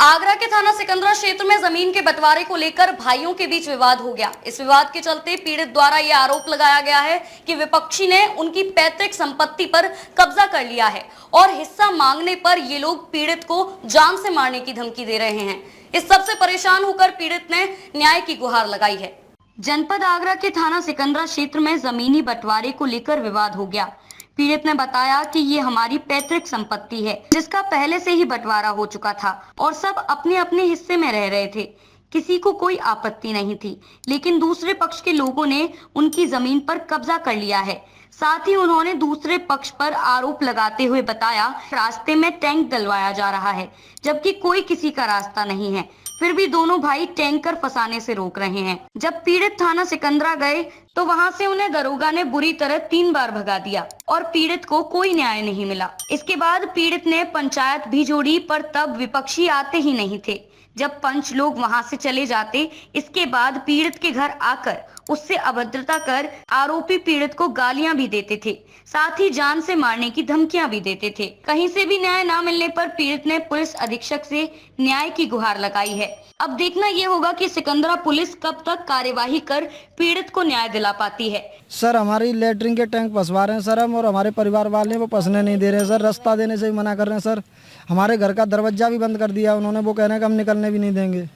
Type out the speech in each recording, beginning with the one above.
आगरा के थाना सिकंदरा क्षेत्र में जमीन के बंटवारे को लेकर भाइयों के बीच विवाद हो गया। इस विवाद के चलते पीड़ित द्वारा यह आरोप लगाया गया है कि विपक्षी ने उनकी पैतृक संपत्ति पर कब्जा कर लिया है और हिस्सा मांगने पर ये लोग पीड़ित को जान से मारने की धमकी दे रहे हैं। इस सबसे परेशान होकर पीड़ित ने न्याय की गुहार लगाई है। जनपद आगरा के थाना सिकंदरा क्षेत्र में जमीनी बंटवारे को लेकर विवाद हो गया। पीड़ित ने बताया कि ये हमारी पैतृक संपत्ति है, जिसका पहले से ही बंटवारा हो चुका था और सब अपने अपने हिस्से में रह रहे थे। किसी को कोई आपत्ति नहीं थी, लेकिन दूसरे पक्ष के लोगों ने उनकी जमीन पर कब्जा कर लिया है। साथ ही उन्होंने दूसरे पक्ष पर आरोप लगाते हुए बताया रास्ते में टैंक डलवाया जा रहा है, जबकि कोई किसी का रास्ता नहीं है। फिर भी दोनों भाई टैंकर फंसाने से रोक रहे हैं। जब पीड़ित थाना सिकंदरा गए तो वहां से उन्हें दरोगा ने बुरी तरह 3 बार भगा दिया और पीड़ित को कोई न्याय नहीं मिला। इसके बाद पीड़ित ने पंचायत भी जोड़ी, पर तब विपक्षी आते ही नहीं थे। जब पंच लोग वहां से चले जाते, इसके बाद पीड़ित के घर आकर उससे अभद्रता कर आरोपी पीड़ित को गालियां भी देते थे, साथ ही जान से मारने की धमकियां भी देते थे। कहीं से भी न्याय न मिलने पर पीड़ित ने पुलिस अधीक्षक से न्याय की गुहार लगाई है। अब देखना ये होगा कि सिकंदरा पुलिस कब तक कार्यवाही कर पीड़ित को न्याय दिला पाती है। सर, हमारी लेटरिन के टैंक फंसवा रहे हैं सर हम, और हमारे परिवार वाले वो फंसने नहीं दे रहे हैं सर। रास्ता देने से भी मना कर रहे हैं सर। हमारे घर का दरवाजा भी बंद कर दिया उन्होंने। वो कह रहे हैं कि हम निकलने भी नहीं देंगे।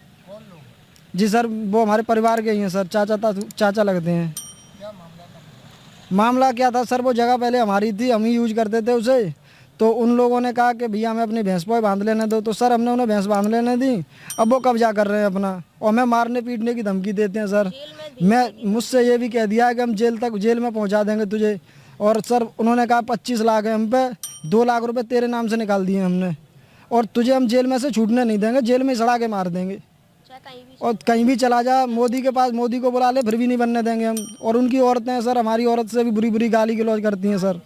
जी सर, वो हमारे परिवार के ही हैं सर, चाचा लगते हैं। मामला क्या था सर, वो जगह पहले हमारी थी, हम ही यूज करते थे उसे। तो उन लोगों ने कहा कि भैया हमें अपनी भैंस को बांध लेने दो, तो सर हमने उन्हें भैंस बांध लेने दी। अब वो कब्जा कर रहे हैं अपना और हमें मारने पीटने की धमकी देते हैं सर। मुझसे ये भी कह दिया है कि हम जेल में पहुंचा देंगे तुझे। और सर उन्होंने कहा 25 लाख है हम पे, 2 लाख रुपए तेरे नाम से निकाल दिए हमने, और तुझे हम जेल में से छूटने नहीं देंगे, जेल में सड़ा के मार देंगे। और कहीं भी चला जा, मोदी के पास, मोदी को बुला ले, फिर भी नहीं बनने देंगे हम। और उनकी औरतें सर हमारी औरत से भी बुरी बुरी गाली गलौज करती हैं सर।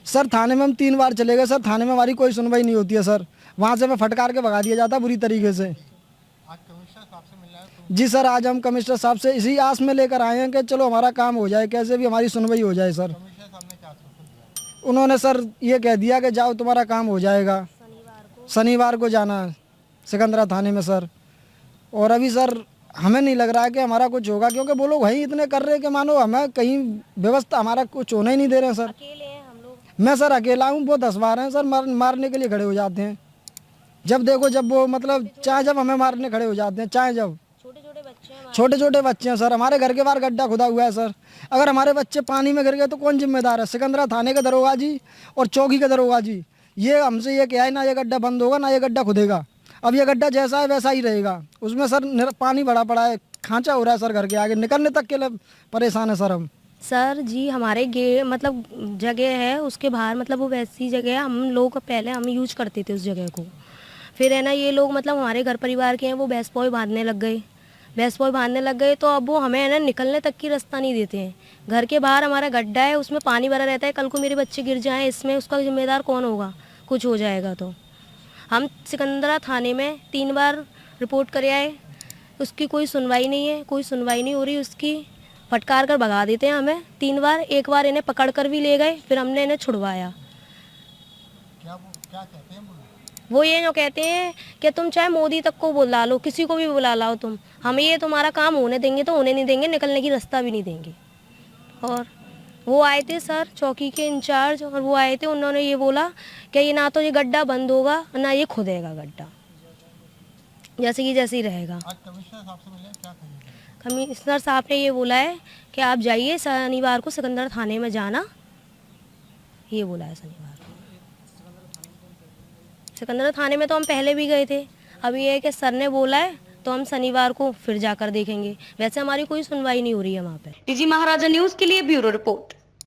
सर थाने में हम 3 बार चले गए सर, थाने में हमारी कोई सुनवाई नहीं होती है सर। वहाँ से हमें फटकार के भगा दिया जाता बुरी तरीके से। जी सर, आज हम कमिश्नर साहब से इसी आस में लेकर आए हैं कि चलो हमारा काम हो जाए, कैसे भी हमारी सुनवाई हो जाए सर। उन्होंने सर ये कह दिया कि जाओ तुम्हारा काम हो जाएगा, शनिवार को जाना सिकंदरा थाने में सर। और अभी सर हमें नहीं लग रहा है कि हमारा कुछ होगा, क्योंकि वो लोग वहीं इतने कर रहे हैं कि मानो हमें कहीं व्यवस्था हमारा कुछ होना ही नहीं दे रहे हैं सर। मैं सर अकेला हूँ, वो 10 बार हैं सर, मारने के लिए खड़े हो जाते हैं। जब देखो, जब वो मतलब चाहे जब हमें मारने खड़े हो जाते हैं, चाहे जब। छोटे छोटे बच्चे हैं सर, हमारे घर के बाहर गड्ढा खुदा हुआ है सर। अगर हमारे बच्चे पानी में गिर गए तो कौन जिम्मेदार है? सिकंदरा थाने के दरोगा जी और चौकी के दरोगा जी। ये हमसे ये क्या है, ना ये गड्ढा बंद होगा ना ये गड्ढा खुदेगा। अब ये गड्ढा जैसा है वैसा ही रहेगा, उसमें सर पानी भरा पड़ा है, खांचा हो रहा है सर घर के आगे, निकलने तक के लिए परेशान है सर हम। सर जी हमारे मतलब जगह है उसके बाहर, मतलब वो वैसी जगह है, हम लोग पहले हम यूज करते थे उस जगह को। फिर है ना ये लोग मतलब हमारे घर परिवार के हैं, वो भैंस पौई बांधने लग गए, तो अब वो हमें है ना निकलने तक की रास्ता नहीं देते हैं। घर के बाहर हमारा गड्ढा है, उसमें पानी भरा रहता है, कल को मेरे बच्चे गिर जाएँ इसमें, उसका जिम्मेदार कौन होगा? कुछ हो जाएगा तो। हम सिकंदरा थाने में 3 बार रिपोर्ट कर आए, उसकी कोई सुनवाई नहीं है, कोई सुनवाई नहीं हो रही उसकी। फटकार कर भगा देते हैं हमें 3 बार। एक बार इन्हें पकड़ कर भी ले गए, फिर हमने इन्हें छुड़वाया। क्या कहते हैं वो ये जो कहते हैं कि तुम चाहे मोदी तक को बुला लो, किसी को भी बुला लाओ तुम, हम ये तुम्हारा काम होने देंगे तो होने नहीं देंगे, निकलने की रास्ता भी नहीं देंगे। और वो आए थे सर चौकी के इंचार्ज, और वो आए थे, उन्होंने ये बोला कि ये ना तो ये गड्ढा बंद होगा ना ये खुदेगा गड्ढा, जैसे ही रहेगा। कमिश्नर साहब ने ये बोला है कि आप जाइए शनिवार को सिकंदरा थाने में जाना, ये बोला है शनिवार को। सिकंदरा थाने में तो हम पहले भी गए थे, अब ये है कि सर ने बोला है तो हम शनिवार को फिर जाकर देखेंगे। वैसे हमारी कोई सुनवाई नहीं हो रही है वहाँ पे। टीजी महाराजा न्यूज के लिए ब्यूरो रिपोर्ट।